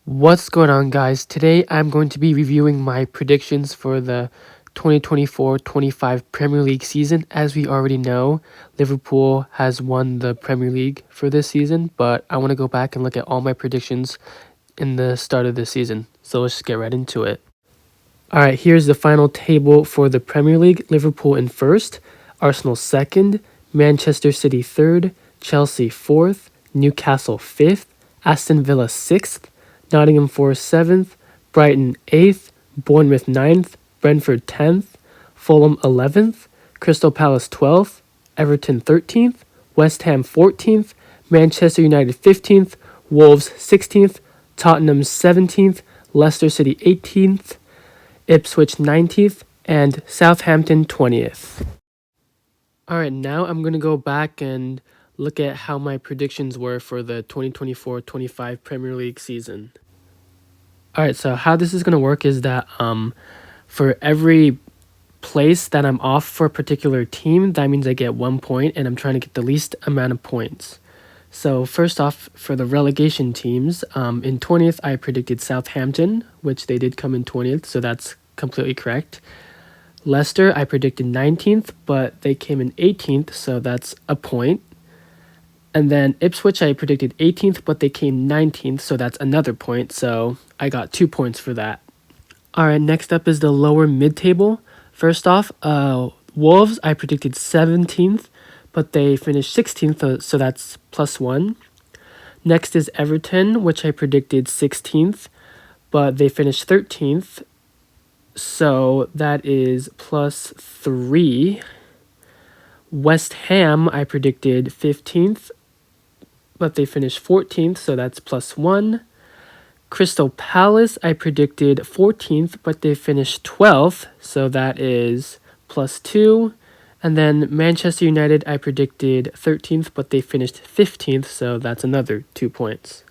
What's going on, guys? Today I'm going to be reviewing my predictions for the 2024-25 Premier League season. As we already know, Liverpool has won the Premier League for this season, but I want to go back and look at all my predictions in the start of the season. So let's just get right into it. All right, here's the final table for the Premier League. Liverpool in first, Arsenal second, Manchester City third, Chelsea fourth, Newcastle fifth, Aston Villa sixth, Nottingham Forest 7th, Brighton 8th, Bournemouth 9th, Brentford 10th, Fulham 11th, Crystal Palace 12th, Everton 13th, West Ham 14th, Manchester United 15th, Wolves 16th, Tottenham 17th, Leicester City 18th, Ipswich 19th, and Southampton 20th. Alright, now I'm going to go back and look at how my predictions were for the 2024-25 Premier League season. Alright, so how this is going to work is that for every place that I'm off for a particular team, that means I get 1 point, and I'm trying to get the least amount of points. So first off, for the relegation teams, in 20th I predicted Southampton, which they did come in 20th, so that's completely correct. Leicester I predicted 19th, but they came in 18th, so that's a point. And then Ipswich I predicted 18th, but they came 19th, so that's another point, so I got 2 points for that. Alright, next up is the lower mid-table. First off, Wolves I predicted 17th, but they finished 16th, so that's +1. Next is Everton, which I predicted 16th, but they finished 13th, so that is +3. West Ham I predicted 15th, but they finished 14th, so that's +1. Crystal Palace I predicted 14th, but they finished 12th, so that is +2. And then Manchester United I predicted 13th, but they finished 15th, so that's another 2 points.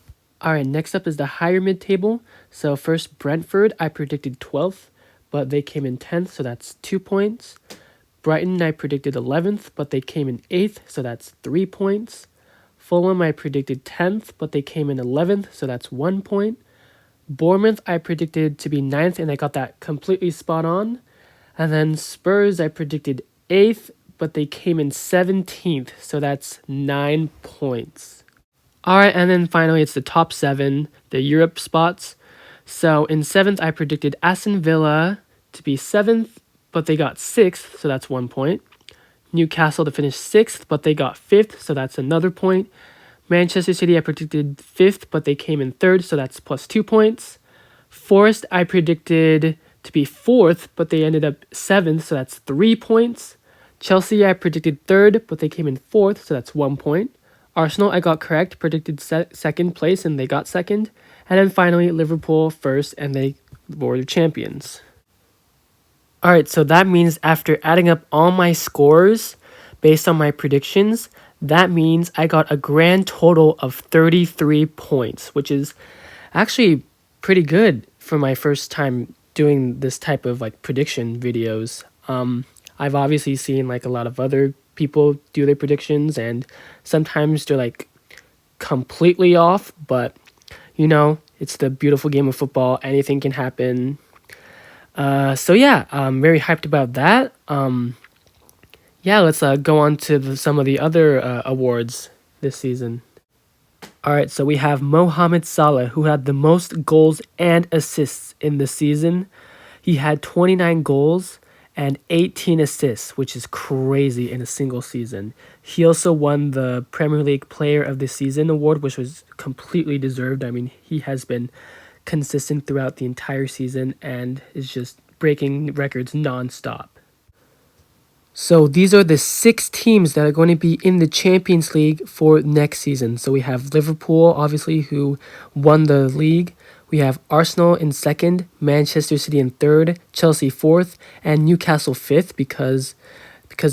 Alright, next up is the higher mid-table. So first Brentford I predicted 12th, but they came in 10th, so that's 2 points. Brighton I predicted 11th, but they came in 8th, so that's 3 points. Fulham I predicted 10th, but they came in 11th, so that's 1 point. Bournemouth I predicted to be 9th, and I got that completely spot on. And then Spurs I predicted 8th, but they came in 17th, so that's 9 points. Alright, and then finally it's the top 7, the Europe spots. So in 7th I predicted Aston Villa to be 7th, but they got 6th, so that's 1 point. Newcastle to finish 6th, but they got 5th, so that's another point. Manchester City I predicted 5th, but they came in 3rd, so that's +2 points. Forest I predicted to be 4th, but they ended up 7th, so that's 3 points. Chelsea I predicted 3rd, but they came in 4th, so that's 1 point. Arsenal I got correct, predicted 2nd place, and they got 2nd. And then finally Liverpool 1st, and they were the champions. Alright, so that means after adding up all my scores based on my predictions, that means I got a grand total of 33 points, which is actually pretty good for my first time doing this type of prediction videos. I've obviously seen a lot of other people do their predictions, and sometimes they're completely off, but it's the beautiful game of football. Anything can happen. So yeah, I'm very hyped about that. Yeah, let's go on to some of the other awards this season. Alright, so we have Mohamed Salah, who had the most goals and assists in the season. He had 29 goals and 18 assists, which is crazy in a single season. He also won the Premier League Player of the Season award, which was completely deserved. I mean, he has been consistent throughout the entire season and is just breaking records non-stop. So these are the 6 teams that are going to be in the Champions League for next season. So we have Liverpool, obviously, who won the league. We have Arsenal in 2nd, Manchester City in 3rd, Chelsea 4th, and Newcastle 5th because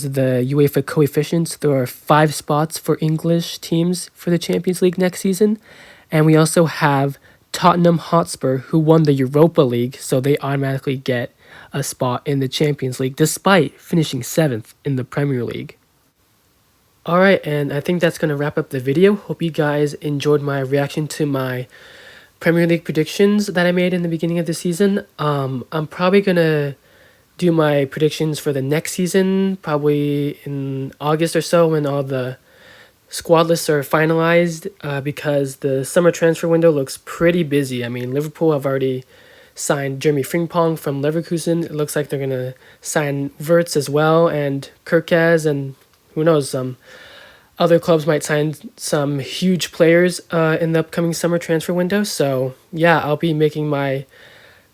of the UEFA coefficients. There are 5 spots for English teams for the Champions League next season. And we also have Tottenham Hotspur, who won the Europa League, so they automatically get a spot in the Champions League, despite finishing 7th in the Premier League. Alright, and I think that's going to wrap up the video. Hope you guys enjoyed my reaction to my Premier League predictions that I made in the beginning of the season. I'm probably gonna do my predictions for the next season, probably in August or so when all the squad lists are finalized, because the summer transfer window looks pretty busy. I mean, Liverpool have already signed Jeremy Frimpong from Leverkusen. It looks like they're going to sign Wirtz as well and Kirkaz, and who knows, some other clubs might sign some huge players in the upcoming summer transfer window. So, yeah, I'll be making my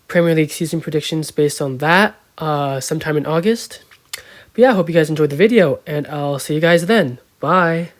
Premier League season predictions based on that sometime in August. But yeah, I hope you guys enjoyed the video, and I'll see you guys then. Bye!